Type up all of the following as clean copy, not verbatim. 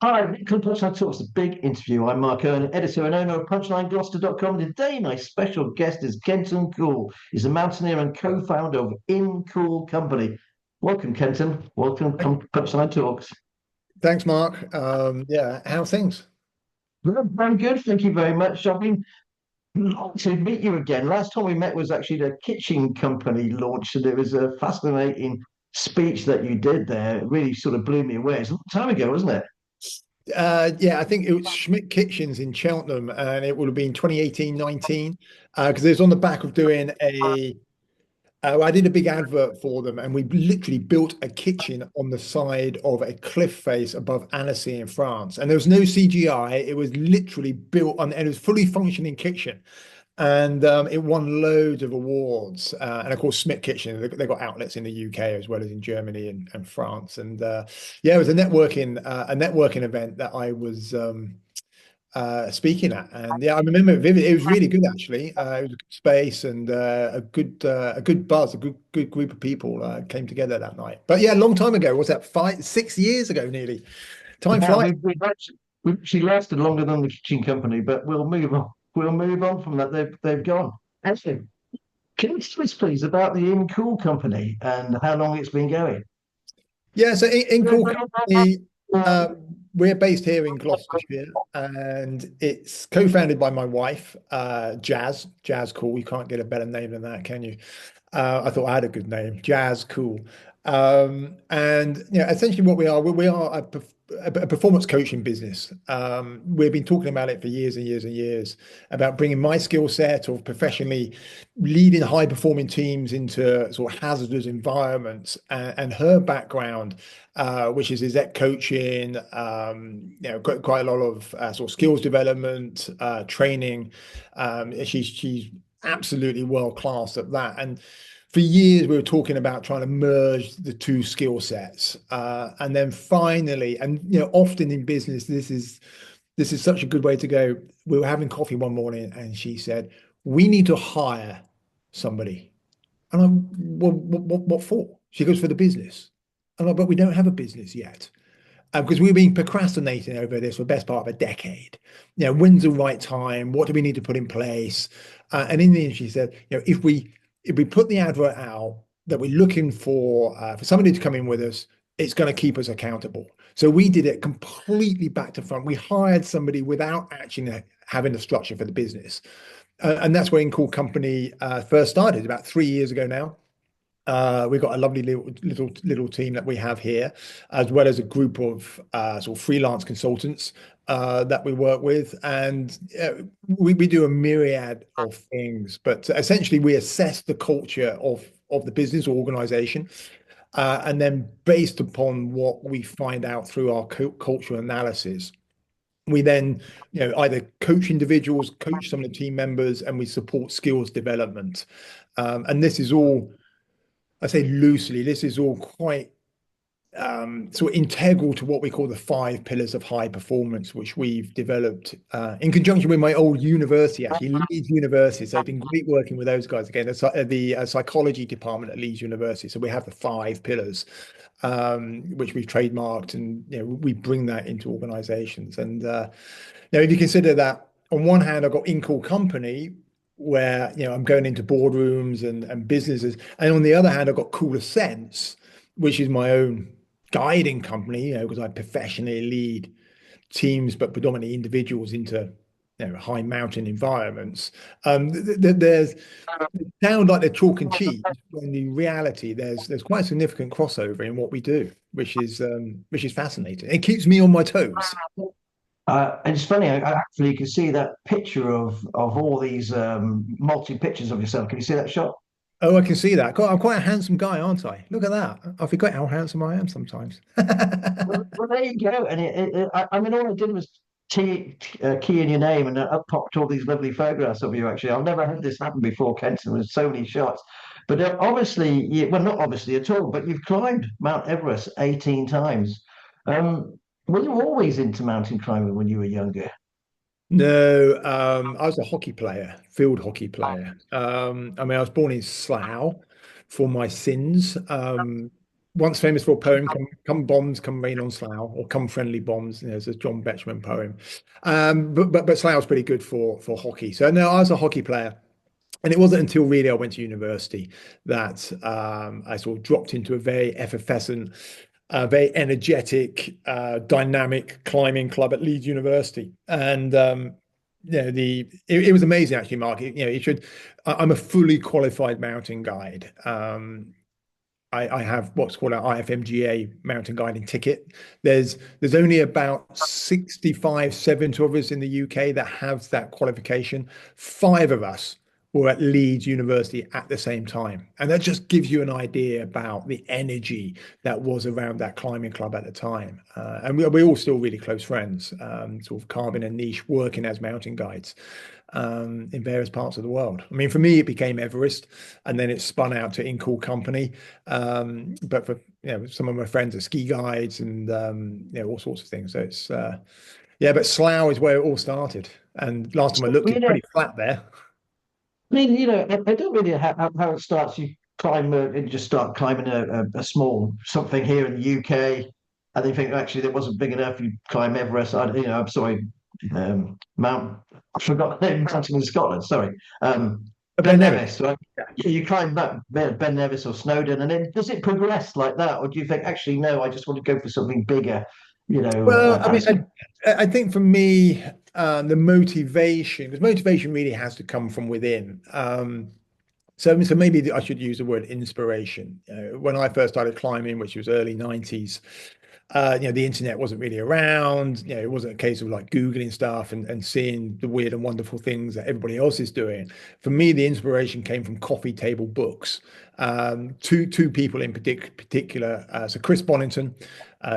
Hi, Nicola Punchline Talks, the big interview. I'm Mark Owen, editor and owner of Punchline Gloucester.com. Today, my special guest is Kenton Cool. He's a mountaineer and co-founder of Cool Company. Welcome, Kenton. Welcome to Punchline Talks. Thanks, Mark. Yeah, how things? Well, very good. Thank you very much. I've been like to meet you again. Last time we met was actually the kitchen company launch, and it was a fascinating speech that you did there. It really sort of blew me away. It's a long time ago, wasn't it? Yeah, I think it was Schmidt Kitchens in Cheltenham, and it would have been 2018, 19, because it was on the back of doing I did a big advert for them, and we literally built a kitchen on the side of a cliff face above Annecy in France. And there was no CGI. It was literally built on, and it was fully functioning kitchen. And it won loads of awards. And of course, Smith Kitchen, they got outlets in the UK as well as in Germany and France. And yeah, it was a networking event that I was speaking at. And yeah, I remember it vividly. It was really good actually. It was a good space and a good buzz, a good group of people came together that night. But yeah, a long time ago. Was that 6 years ago nearly? Time Yeah, flies. we've actually lasted longer than the kitchen company, but we'll move on. We'll move on from that. They've gone. Actually, can you tell us, please, about the In Cool company and how long it's been going? Yeah, so in Cool Company, we're based here in Gloucestershire, and it's co-founded by my wife, Jazz Cool. You can't get a better name than that, can you? I thought I had a good name, Jazz Cool. And essentially what we are a performance coaching business. We've been talking about it for years and years and years about bringing my skill set of professionally leading high performing teams into sort of hazardous environments, and her background, which is exec coaching, got quite a lot of sort of skills development, training. She's absolutely world class at that. And for years we were talking about trying to merge the two skill sets, and then finally, and often in business, this is such a good way to go. We were having coffee one morning, and she said, "We need to hire somebody." And I'm, "Well, what for?" She goes, "For the business." I'm like, "But we don't have a business yet." Because we've been procrastinating over this for the best part of a decade. When's the right time? What do we need to put in place? And in the end, she said, if we put the advert out that we're looking for somebody to come in with us, it's going to keep us accountable. So we did it completely back to front. We hired somebody without actually having the structure for the business, and that's where In Cool Company first started about 3 years ago now. We've got a lovely little team that we have here, as well as a group of sort of freelance consultants that we work with, and we do a myriad of things. But essentially, we assess the culture of the business or organization, and then based upon what we find out through our cultural analysis, we then either coach individuals, coach some of the team members, and we support skills development. And this is all, I say loosely, this is all quite sort of integral to what we call the 5 pillars of high performance, which we've developed in conjunction with my old university, actually, Leeds University. So I've been great working with those guys again, the psychology department at Leeds University. So we have the 5 pillars, which we've trademarked, and we bring that into organizations. And now, if you consider that, on one hand, I've got In Cool Company, where I'm going into boardrooms and businesses, and on the other hand, I've got Cooler Sense, which is my own guiding company, because I professionally lead teams, but predominantly individuals into high mountain environments. There's sound like they're chalk and cheese, when in reality there's quite a significant crossover in what we do, which is fascinating. It keeps me on my toes. And it's funny, actually, you can see that picture of all these multi pictures of yourself. Can you see that shot? Oh, I can see that. God, I'm quite a handsome guy, aren't I? Look at that. I forget how handsome I am sometimes. Well, there you go. And I mean, all I did was key in your name, and up popped all these lovely photographs of you. Actually, I've never had this happen before, Kenton, with so many shots. But obviously, well, not obviously at all, but you've climbed Mount Everest 18 times. Were you always into mountain climbing when you were younger? No, I was a hockey player, field hockey player. I mean, I was born in Slough for my sins. once famous for a poem, come bombs, come rain on Slough, or come friendly bombs. You know, there's a John Betjeman poem. But Slough's pretty good for hockey. So no, I was a hockey player. And it wasn't until really I went to university that I sort of dropped into a very effervescent, very energetic, dynamic climbing club at Leeds University. And you know, it was amazing actually, Mark. You know, I'm a fully qualified mountain guide. I have what's called an IFMGA mountain guiding ticket. There's only about 65, 70 of us in the UK that have that qualification. Five of us were at Leeds University at the same time. And that just gives you an idea about the energy that was around that climbing club at the time. And we're all still really close friends, sort of carving a niche, working as mountain guides in various parts of the world. I mean, for me, it became Everest, and then it spun out to Cool Company. But for some of my friends are ski guides and all sorts of things. So it's yeah, but Slough is where it all started. And last time I looked, Well, it's pretty flat there. I mean, I don't really how it starts. You climb, and just start climbing a small something here in the UK, and they think actually that wasn't big enough. You climb Everest. I'm sorry, Mount. I forgot the name. Mountain in Scotland. Sorry, Ben Ben Nevis. Nevis. Right? Yeah, you climb that Ben Nevis or Snowdon, and then does it progress like that, or do you think actually no? I just want to go for something bigger. Well, I mean, As I think for me, the motivation, because motivation really has to come from within. So maybe I should use the word inspiration. When I first started climbing, which was early 90s, the internet wasn't really around. It wasn't a case of like Googling stuff and seeing the weird and wonderful things that everybody else is doing. For me, the inspiration came from coffee table books. Two people in particular. So Chris Bonington,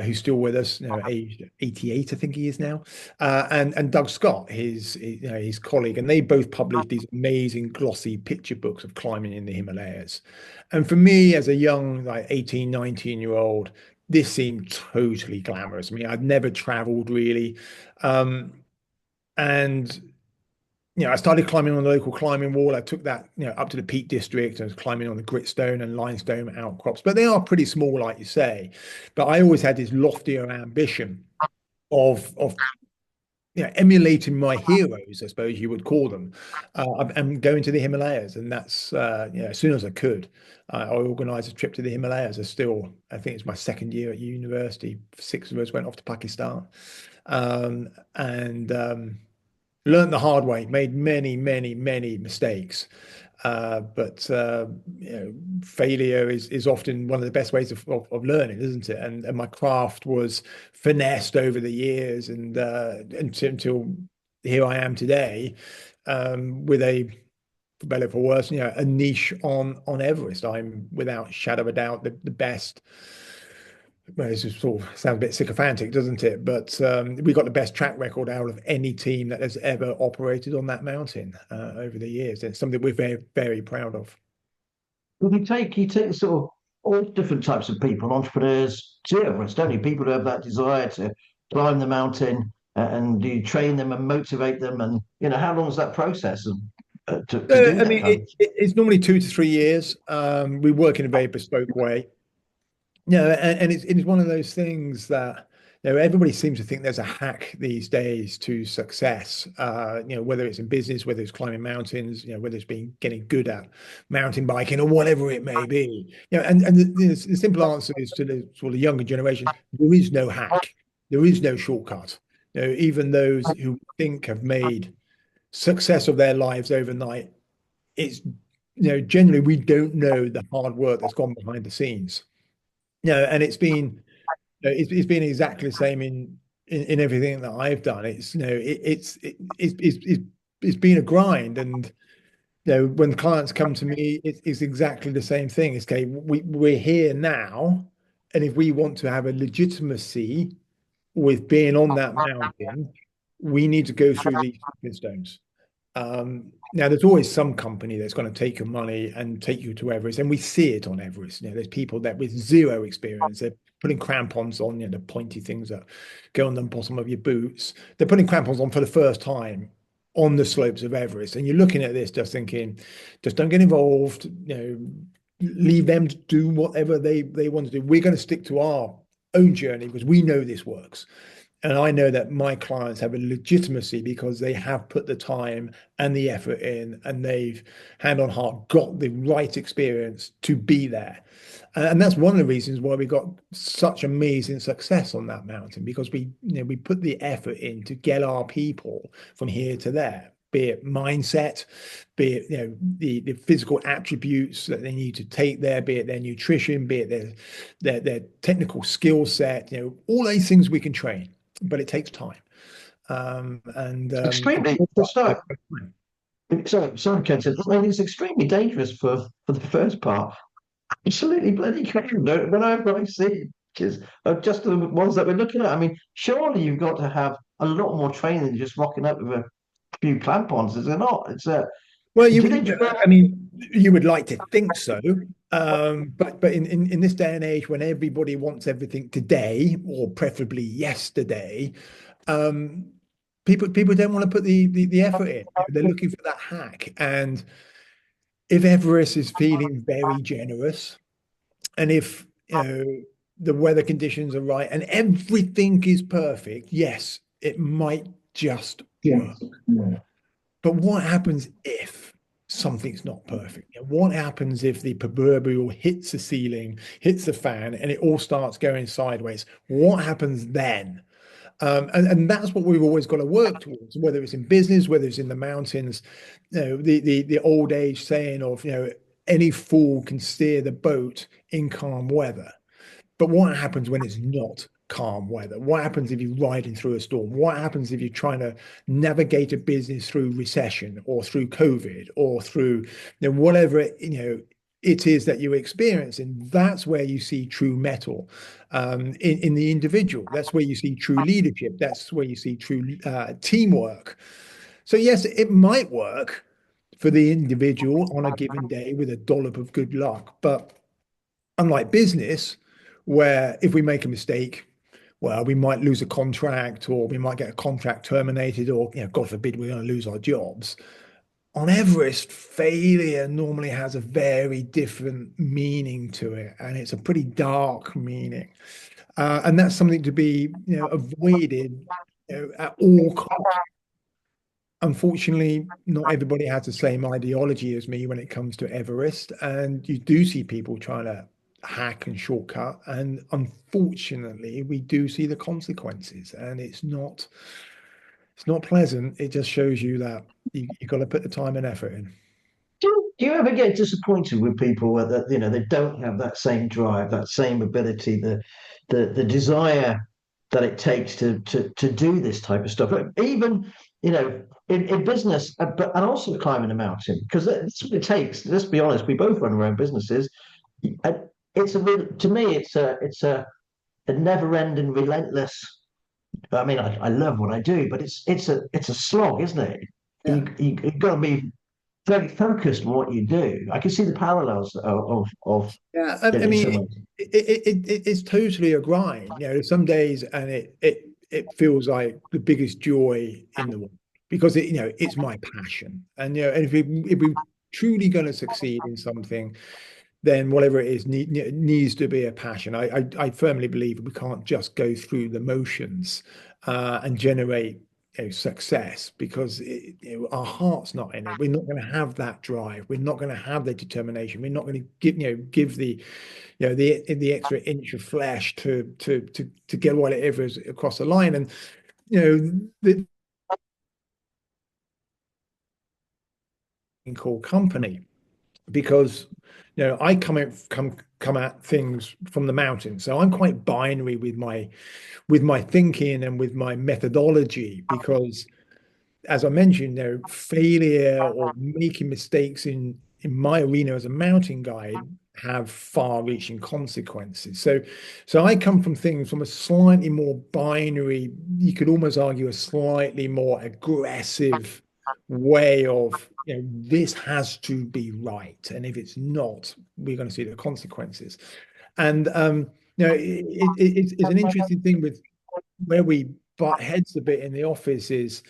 who's still with us, aged 88, I think he is now, and Doug Scott, his colleague, and they both published these amazing glossy picture books of climbing in the Himalayas. And for me, as a young, like 18, 19-year-old, this seemed totally glamorous. I mean, I'd never traveled really. Um, and I started climbing on the local climbing wall. I took that, up to the Peak District. I was climbing on the gritstone and limestone outcrops, but they are pretty small, like you say. But I always had this loftier ambition of emulating my heroes, I suppose you would call them, and going to the Himalayas. And that's as soon as I could, I organised a trip to the Himalayas. I think it's my second year at university. Six of us went off to Pakistan, and learned the hard way, made many, many, many mistakes. But failure is often one of the best ways of learning, isn't it? And my craft was finessed over the years, and until here I am today, with for better or for worse, a niche on Everest. I'm without shadow of a doubt the best. Well, this sort of sounds a bit sycophantic, doesn't it? But we got the best track record out of any team that has ever operated on that mountain over the years. It's something we're very, very proud of. you take sort of all different types of people, entrepreneurs, to Everest, don't you? People who have that desire to climb the mountain, and you train them and motivate them. And how long is that process to do I that mean, kind of it's normally 2 to 3 years. We work in a very bespoke way. And it's one of those things that everybody seems to think there's a hack these days to success. Whether it's in business, whether it's climbing mountains, whether it's getting good at mountain biking or whatever it may be. And the simple answer is to the sort of younger generation: there is no hack, there is no shortcut. Even those who think have made success of their lives overnight, it's generally we don't know the hard work that's gone behind the scenes. And it's been exactly the same in everything that I've done. It's been a grind, and when clients come to me, it's exactly the same thing. It's okay, we're here now, and if we want to have a legitimacy with being on that mountain, we need to go through these stepping stones. Now, there's always some company that's going to take your money and take you to Everest, and we see it on Everest. There's people that with zero experience, they're putting crampons on, the pointy things that go on the bottom of your boots. They're putting crampons on for the first time on the slopes of Everest, and you're looking at this just thinking, just don't get involved. leave them to do whatever they want to do. We're going to stick to our own journey because we know this works. And I know that my clients have a legitimacy because they have put the time and the effort in, and they've, hand on heart, got the right experience to be there. And that's one of the reasons why we got such amazing success on that mountain, because we put the effort in to get our people from here to there, be it mindset, be it the physical attributes that they need to take there, be it their nutrition, be it their technical skill set, all these things we can train, but it takes time. Extremely. Sorry, Kenton. I mean, it's extremely dangerous for the first part. Absolutely bloody crazy. When I see pictures of just the ones that we're looking at, I mean, surely you've got to have a lot more training than just rocking up with a few crampons, is it not? It's Well, do they train? I mean, you would like to think so, but in this day and age, when everybody wants everything today, or preferably yesterday, um, people don't want to put the effort in. They're looking for that hack. And if Everest is feeling very generous, and if the weather conditions are right and everything is perfect, yes, it might just work. Yes. Yeah. But what happens if something's not perfect? What happens if the proverbial hits the ceiling, hits the fan, and it all starts going sideways? What happens then? And that's what we've always got to work towards, whether it's in business, whether it's in the mountains. The old age saying of any fool can steer the boat in calm weather. But what happens when it's not calm weather? What happens if you're riding through a storm? What happens if you're trying to navigate a business through recession or through COVID or through whatever it is that you're experiencing? That's where you see true metal in the individual. That's where you see true leadership. That's where you see true teamwork. So yes, it might work for the individual on a given day with a dollop of good luck, but unlike business, where if we make a mistake, well, we might lose a contract, or we might get a contract terminated, or God forbid, we're going to lose our jobs. On Everest, failure normally has a very different meaning to it, and it's a pretty dark meaning, and that's something to be avoided at all costs. Unfortunately, not everybody has the same ideology as me when it comes to Everest, and you do see people trying to hack and shortcut, and unfortunately, we do see the consequences, and it's not pleasant. It just shows you that you've got to put the time and effort in. Do you ever get disappointed with people that they don't have that same drive, that same ability, the desire that it takes to do this type of stuff? Like, even in business, but and also climbing a mountain, because that's what it takes. Let's be honest, we both run our own businesses. And it's to me, a never-ending, relentless. I mean, I love what I do, but it's a slog, isn't it? Yeah. You've got to be very focused on what you do. I can see the parallels of Yeah, I in mean, some ways. it's totally a grind. Some days, and it feels like the biggest joy in the world, because it's my passion, and and if we truly going to succeed in something, then whatever it is needs to be a passion. I firmly believe we can't just go through the motions and generate success, because our heart's not in it. We're not going to have that drive. We're not going to have the determination. We're not going to give the the extra inch of flesh to get whatever is across the line. And the call company, because I come at things from the mountain, so I'm quite binary with my thinking and with my methodology, because as I mentioned, failure or making mistakes in my arena as a mountain guide have far-reaching consequences. So I come from things from a slightly more binary, you could almost argue a slightly more aggressive way of, this has to be right, and if it's not, we're going to see the consequences. And it's an interesting thing with where we butt heads a bit in the office is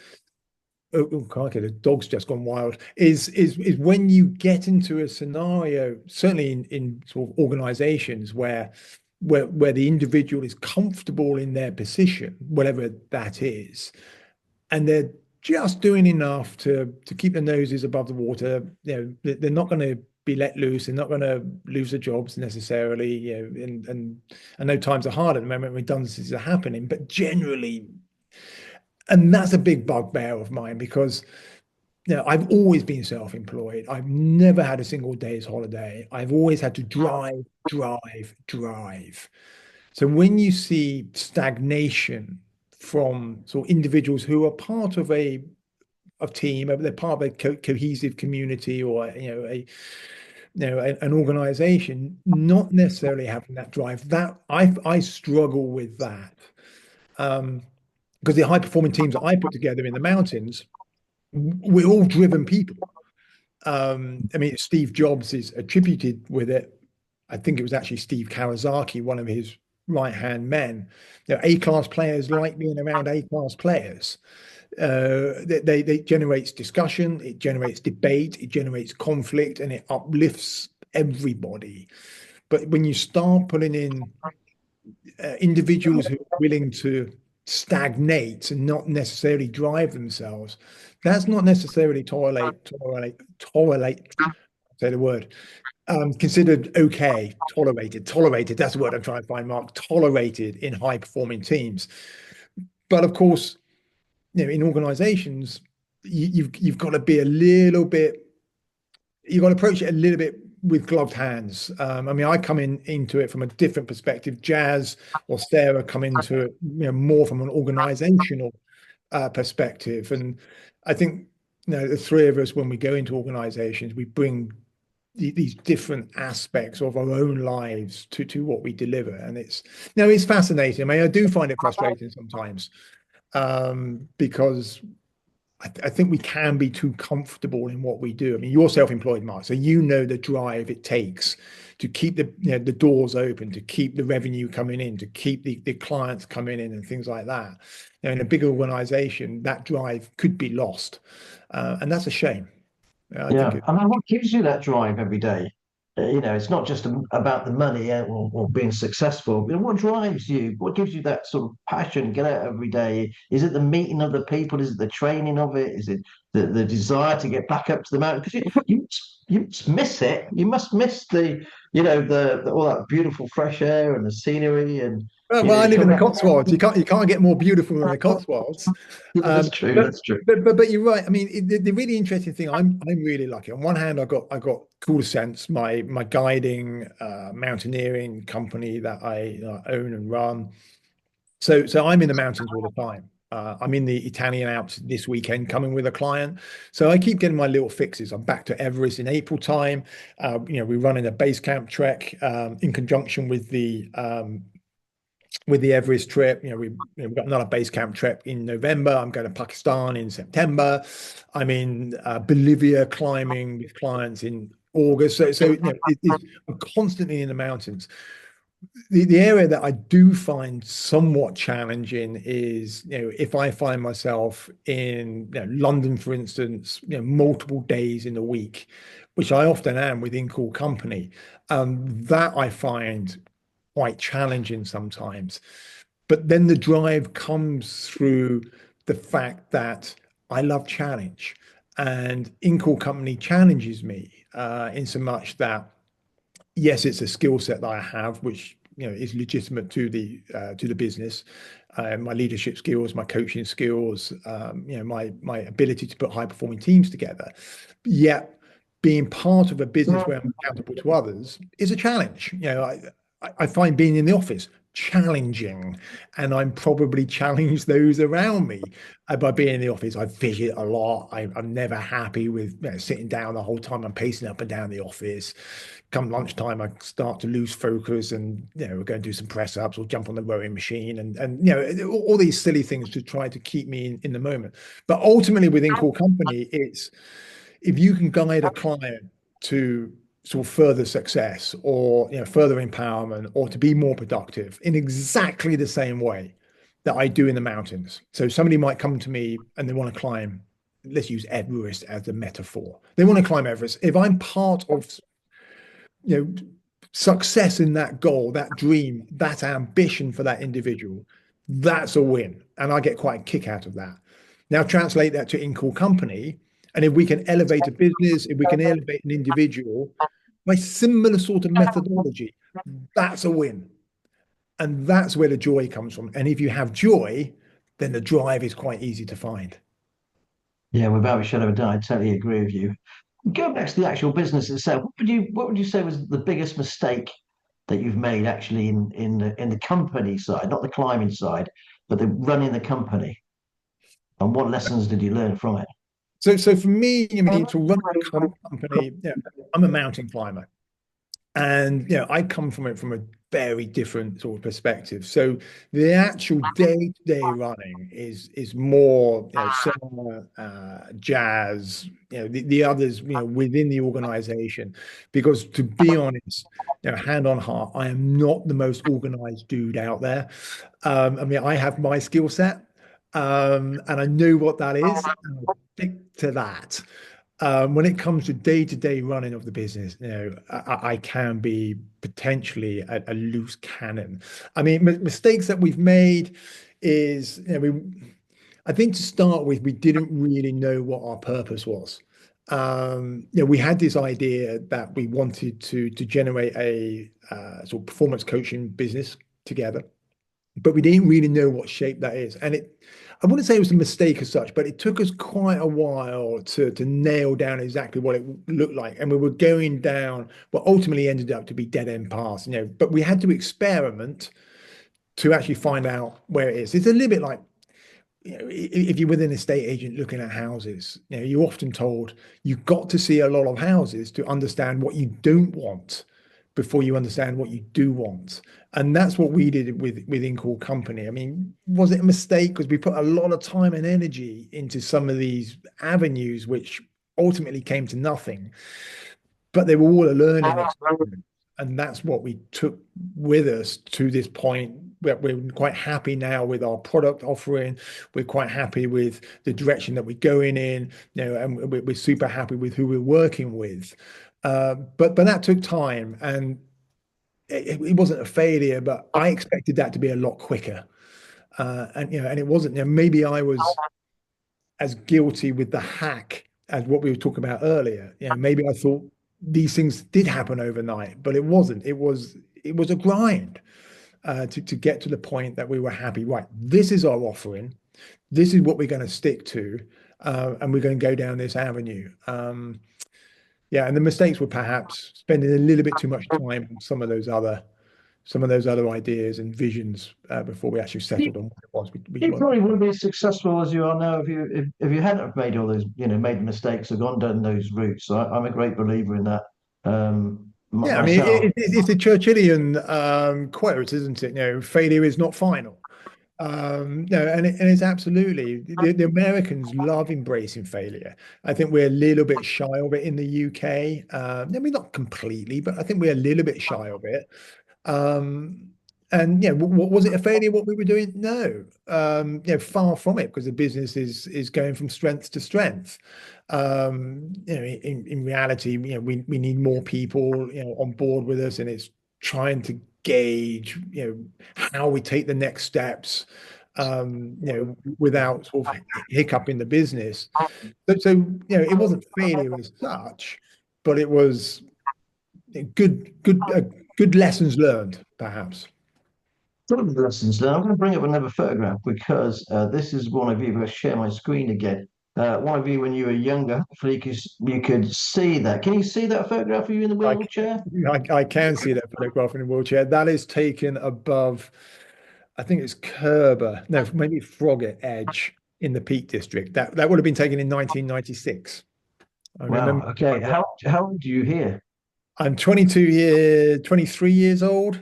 oh, crikey, the dog's just gone wild. Is when you get into a scenario, certainly in sort of organizations where the individual is comfortable in their position, whatever that is, and they're just doing enough to keep their noses above the water. They're not going to be let loose. They're not going to lose their jobs necessarily. And I know times are hard at the moment, redundancies are happening, but generally, and that's a big bugbear of mine because I've always been self-employed. I've never had a single day's holiday. I've always had to drive, drive, drive. So when you see stagnation from sort of individuals who are part of a team, they're part of a cohesive community, or an organization, not necessarily having that drive, that I struggle with that. Because the high performing teams that I put together in the mountains, we're all driven people. I mean, Steve Jobs is attributed with it. I think it was actually Steve Kawasaki, one of his right-hand men. A-class players like being around A-class players. They generates discussion, it generates debate, it generates conflict, and it uplifts everybody. But when you start putting in individuals who are willing to stagnate and not necessarily drive themselves, that's not necessarily say the word, considered okay, tolerated. That's the word I'm trying to find, Mark. Tolerated in high performing teams. But of course, in organizations, you've got to be a little bit, you've got to approach it a little bit with gloved hands. I mean, I come into it from a different perspective. Jazz or Sarah come into it, more from an organizational perspective. And I think, the three of us, when we go into organizations, we bring these different aspects of our own lives to what we deliver. And it's fascinating. I mean, I do find it frustrating sometimes, because I think we can be too comfortable in what we do. I mean, you're self-employed, Mark, so the drive it takes to keep the doors open, to keep the revenue coming in, to keep the clients coming in, and things like that. In a big organization, that drive could be lost, and that's a shame. I think Yeah, I mean, what gives you that drive every day? It's not just about the money, or being successful. What drives you? What gives you that sort of passion? Get out every day. Is it the meeting of the people? Is it the training of it? Is it the desire to get back up to the mountain? Because you must miss it. You must miss the all that beautiful fresh air and the scenery, and Well, I live in come the back. Cotswolds. You can't get more beautiful than the Cotswolds. That's Um, true. but That's true. but you're right. I mean, the really interesting thing, I'm really lucky. On one hand, I got Cool Sense, my guiding mountaineering company that I own and run. So I'm in the mountains all the time. I'm in the Italian Alps this weekend, coming with a client. So I keep getting my little fixes. I'm back to Everest in April time. We're running a base camp trek in conjunction with the Everest trip. We've got another base camp trip in November. I'm going to Pakistan in September. I'm in Bolivia climbing with clients in August. I'm constantly in the mountains. The area that I do find somewhat challenging is, if I find myself in London, for instance, multiple days in a week, which I often am within Cool Company, that I find quite challenging sometimes. But then the drive comes through the fact that I love challenge, and In Cool Company challenges me in so much that, yes, it's a skill set that I have, which is legitimate to the business. My leadership skills, my coaching skills, my ability to put high performing teams together. Yet, being part of a business where I'm accountable to others is a challenge. I find being in the office challenging, and I'm probably challenge those around me by being in the office. I fidget a lot. I'm never happy with sitting down the whole time. I'm pacing up and down the office. Come lunchtime, I start to lose focus, and we're going to do some press ups or jump on the rowing machine, and all these silly things to try to keep me in the moment. But ultimately, within Core Company, it's if you can guide a client to sort of further success, or further empowerment, or to be more productive in exactly the same way that I do in the mountains. So somebody might come to me and they want to climb let's use Everest as a metaphor. They want to climb Everest. If I'm part of, you know, success in that goal, that dream, that ambition for that individual, that's a win. And I get quite a kick out of that. Now translate that to In Cool Company. And if we can elevate a business, if we can elevate an individual by similar sort of methodology, that's a win. And that's where the joy comes from. And if you have joy, then the drive is quite easy to find. Yeah, without a shadow of a doubt, I totally agree with you. Going back to the actual business itself, what would you say was the biggest mistake that you've made actually in the company side, not the climbing side, but the running the company? And what lessons did you learn from it? So for me, I mean, to run a company, I'm a mountain climber. And I come from it from a very different sort of perspective. So the actual day-to-day running is more, Sarah, Jazz, the others, within the organization. Because to be honest, hand on heart, I am not the most organized dude out there. I mean, I have my skill set, and I know what that is, and I stick to that. When it comes to day-to-day running of the business, I can be potentially a loose cannon. I mean, mistakes that we've made is, I think to start with, we didn't really know what our purpose was. We had this idea that we wanted to generate a sort of performance coaching business together, but we didn't really know what shape that is. And I wouldn't say it was a mistake as such, but it took us quite a while to nail down exactly what it looked like. And we were going down what ultimately ended up to be dead end paths, but we had to experiment to actually find out where it is. It's a little bit like, if you're with an estate agent looking at houses, you're often told you've got to see a lot of houses to understand what you don't want before you understand what you do want. And that's what we did with In Cool Company. I mean, was it a mistake? Because we put a lot of time and energy into some of these avenues, which ultimately came to nothing. But they were all a learning experience. And that's what we took with us to this point. We're quite happy now with our product offering. We're quite happy with the direction that we're going in, and we're super happy with who we're working with. But that took time, and it wasn't a failure, but I expected that to be a lot quicker. And it wasn't. Maybe I was as guilty with the hack as what we were talking about earlier. Maybe I thought these things did happen overnight, but it wasn't. It was a grind to get to the point that we were happy. Right, this is our offering. This is what we're going to stick to, and we're going to go down this avenue. Yeah, and the mistakes were perhaps spending a little bit too much time on some of those other ideas and visions before we actually settled on what it was we You wanted. probably wouldn't be as successful as you are now if you hadn't have made all those, made mistakes or gone down those routes. So I'm a great believer in that. Yeah, I mean, Myself, it's a Churchillian quote, isn't it? Failure is not final. No, and it's absolutely the Americans love embracing failure. I think we're a little bit shy of it in the UK. I mean, not completely, but I think we're a little bit shy of it. Um, and was it a failure what we were doing? No, far from it, because the business is going from strength to strength. In reality, we need more people, on board with us, and it's trying to gauge, how we take the next steps, without sort of hiccup in the business. So, it wasn't failure as such, but it was good lessons learned, perhaps. some of the lessons learned. I'm going to bring up another photograph because this is one of you. If I share my screen again, one of you when you were younger. Hopefully, you could see that. Can you see that photograph of you in the I, wheelchair? I can see that photograph in a wheelchair. That is taken above, I think it's Kerber, no, maybe Froggatt Edge in the Peak District. That would have been taken in 1996. I Wow. remember Okay. How old are you here? I'm 23 years old,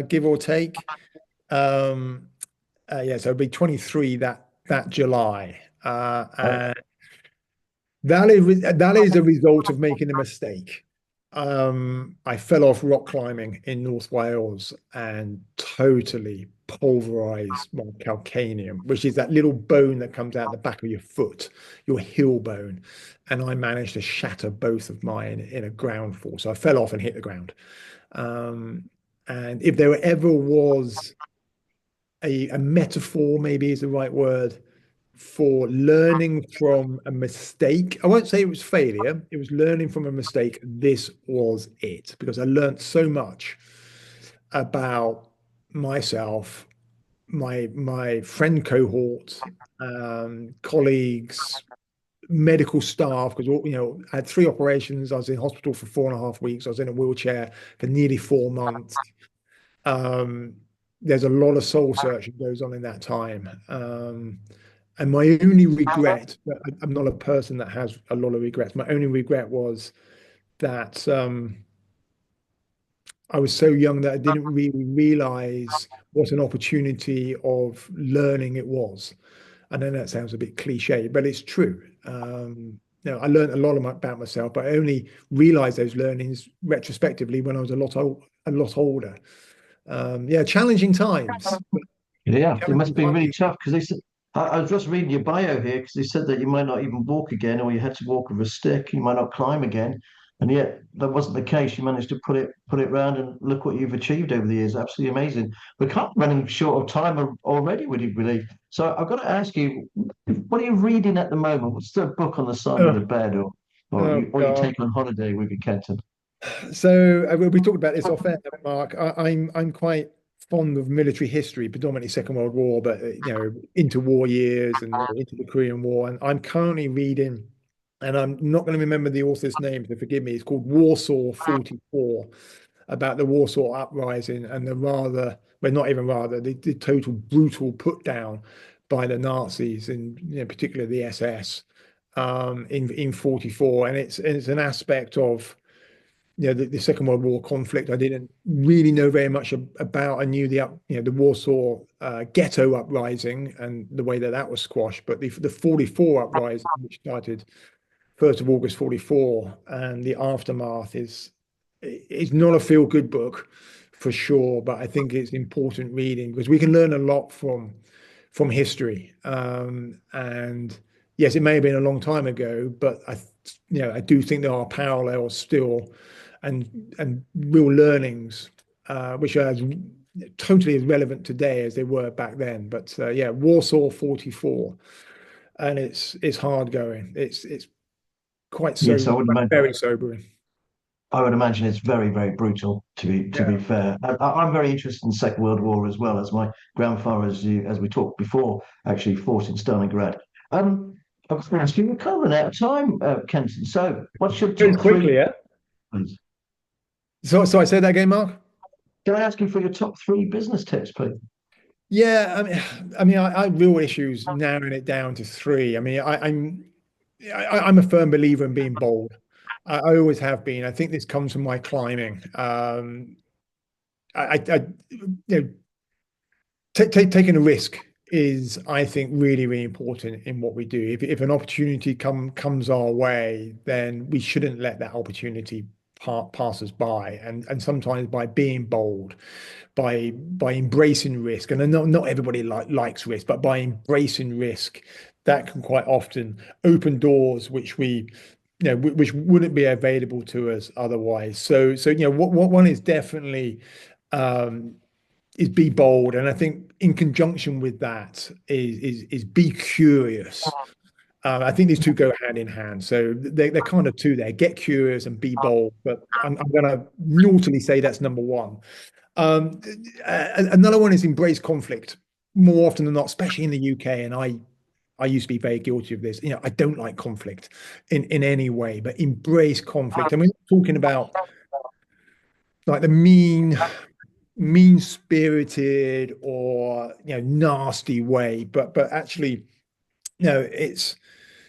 give or take. Um, yeah, so it'll be 23 that July. Uh, And that is a result of making a mistake. I fell off rock climbing in North Wales and totally pulverized my calcaneum, which is that little bone that comes out the back of your foot, your heel bone. And I managed to shatter both of mine in a ground fall. So I fell off and hit the ground. Um, and if there ever was a metaphor, maybe is the right word, for learning from a mistake. I won't say it was failure, it was learning from a mistake. This was it, because I learned so much about myself, my friend cohort, colleagues, medical staff, because I had 3 operations. I was in hospital for 4.5 weeks. I was in a wheelchair for nearly 4 months. Um, there's a lot of soul searching goes on in that time. And my only regret, I'm not a person that has a lot of regrets. My only regret was that I was so young that I didn't really realize what an opportunity of learning it was. I know that sounds a bit cliche, but it's true. I learned a lot about myself, but I only realized those learnings retrospectively when I was a lot older. Yeah, challenging times. Yeah, it must Challenging be really times. tough because they said I was just reading your bio here because they said that you might not even walk again, or you had to walk with a stick. You might not climb again, and yet that wasn't the case. You managed to put it round, and look what you've achieved over the years. Absolutely amazing. We're kind of running short of time already, would you believe? So I've got to ask you, what are you reading at the moment? What's the book on the side of Oh, the bed, or oh you God. take on holiday with your Kenton? So we talked about this off air, Mark. I'm quite fond of military history, predominantly Second World War, but interwar years and into the Korean War. And I'm currently reading, and I'm not going to remember the author's name, so forgive me. It's called Warsaw 44, about the Warsaw Uprising and the well, not even rather, the total brutal put down by the Nazis, and particularly the SS, in 44. And it's an aspect of the Second World War conflict I didn't really know very much about. I knew the Warsaw ghetto uprising and the way that that was squashed, but the 44 uprising, which started 1st of August 44, and the aftermath is not a feel good book for sure, but I think it's important reading because we can learn a lot from history. And yes, it may have been a long time ago, but I do think there are parallels still and real learnings, which are totally as relevant today as they were back then. But yeah, Warsaw 44, and it's hard going. It's quite Yes, sobering, very sobering. I would imagine it's very, very brutal. To be Yeah. fair, I'm very interested in the Second World War as well, as my grandfather, as we talked before, actually fought in Stalingrad. I was going to ask you, we're coming out of time, Kenton. So, what's your Goes top quickly, three, yeah. please? So I said that again, Mark. Can I ask you for your top three business tips, please? Yeah, I have real issues narrowing it down to three. I'm a firm believer in being bold. I always have been. I think this comes from my climbing. You know, taking a risk is, I think, really, really important in what we do. If an opportunity comes our way, then we shouldn't let that opportunity pass us by. And sometimes by being bold, by embracing risk, and not everybody likes risk, but by embracing risk, that can quite often open doors which which wouldn't be available to us otherwise. So what one is definitely um, is be bold, and I think in conjunction with that is be curious. I think these two go hand in hand. So they're kind of two there. Get curious and be bold. But I'm going to naughtily say that's number one. Um, Another one is embrace conflict more often than not, especially in the UK. And I used to be very guilty of this. I don't like conflict in any way, but embrace conflict. And we're not talking about like the mean spirited or nasty way, but actually it's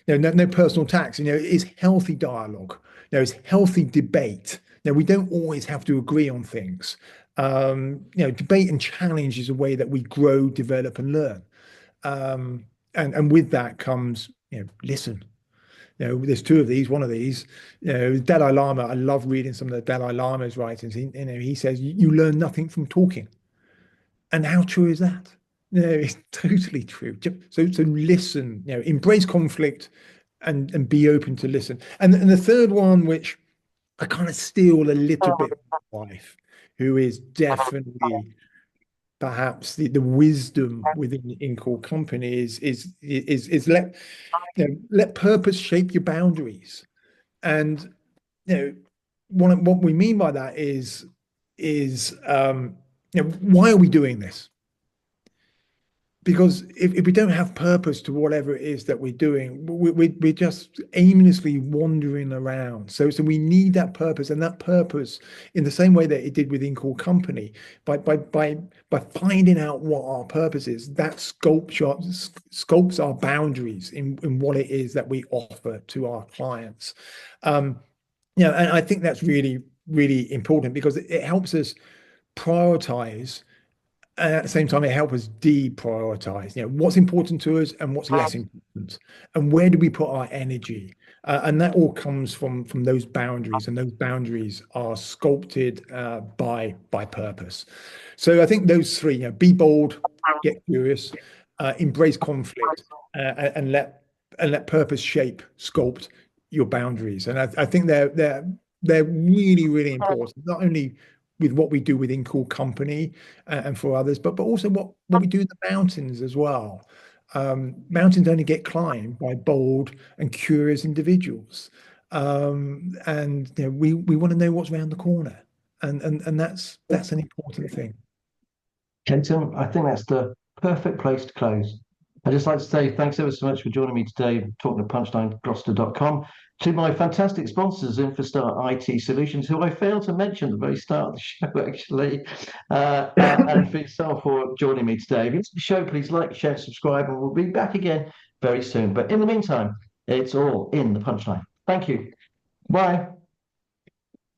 no personal attacks. It's healthy dialogue. It's healthy debate. We don't always have to agree on things. Debate and challenge is a way that we grow, develop, and learn. And with that comes listen. there's two of these, one of these. Dalai Lama. I love reading some of the Dalai Lama's writings. He says you learn nothing from talking, and how true is that? It's totally true. So listen. Embrace conflict, and be open to listen. And the third one, which I kind of steal a little bit from my wife, who is definitely perhaps the wisdom within in core company is let purpose shape your boundaries. And what we mean by that is why are we doing this? Because if we don't have purpose to whatever it is that we're doing, we're just aimlessly wandering around. So we need that purpose, and that purpose, in the same way that it did within Core Company, by finding out what our purpose is, that sculpts our boundaries in what it is that we offer to our clients. And I think that's really, really important, because it helps us prioritize. And at the same time, it helps us deprioritize, what's important to us and what's less important, and where do we put our energy. And that all comes from those boundaries, and those boundaries are sculpted by purpose. So I think those three, be bold, get curious, embrace conflict, and let purpose shape, sculpt your boundaries. And I think they're really, really important, not only with what we do within Core Company and for others, but also what we do in the mountains as well. Mountains only get climbed by bold and curious individuals, and we want to know what's around the corner, and that's an important thing. Kenton, I think that's the perfect place to close. I'd just like to say thanks ever so much for joining me today, talking to punchlinegloucester.com, to my fantastic sponsors, Infostar IT Solutions, who I failed to mention at the very start of the show, actually, and for yourself for joining me today. If you like the show, please like, share, subscribe, and we'll be back again very soon. But in the meantime, it's all in the punchline. Thank you. Bye.